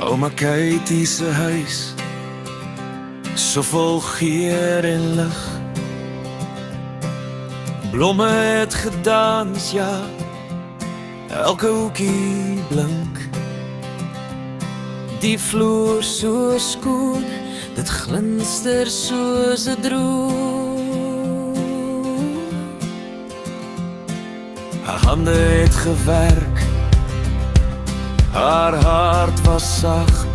Ouma Katie se huis, so vol geur en lig. Blomme het gedans, ja, elke hoekie blink. Die vloer so skoon, dit glinster soos 'n droom. Haar hande het gewerk, haar hart was sag.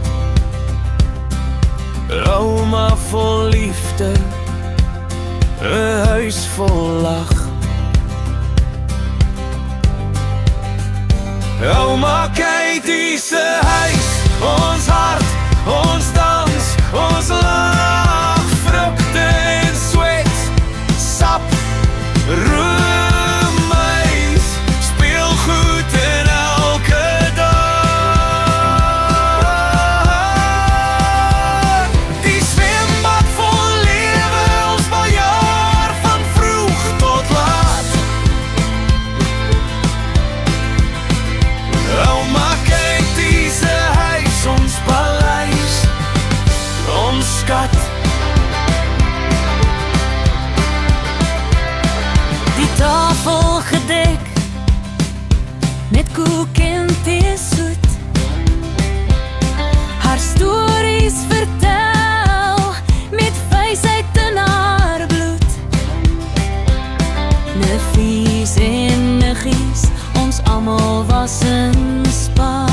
Ouma vol liefde, 'n huis vol lag. Ouma Katie se huis, ons hart, ons dans, ons lag. Vrugte en sweet, sap, roemuis, speelgoed in elke dag. Die zwembad vol lewe, ons baljaar van vroeg tot laat. Ouma Katie se huis, ons paleis, ons skat. Die tafel gedek met koek en tee soet. Haar stories vertel met wysheid in haar bloed. Neffies en niggies, ons almal was in span.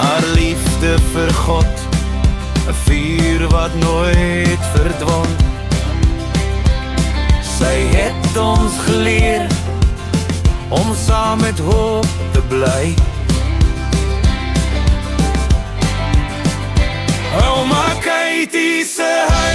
Haar liefde vir God, 'n vuur wat nooit verdwon. Sy het ons geleer om saam met hoop te bly. Ouma Katie se huis,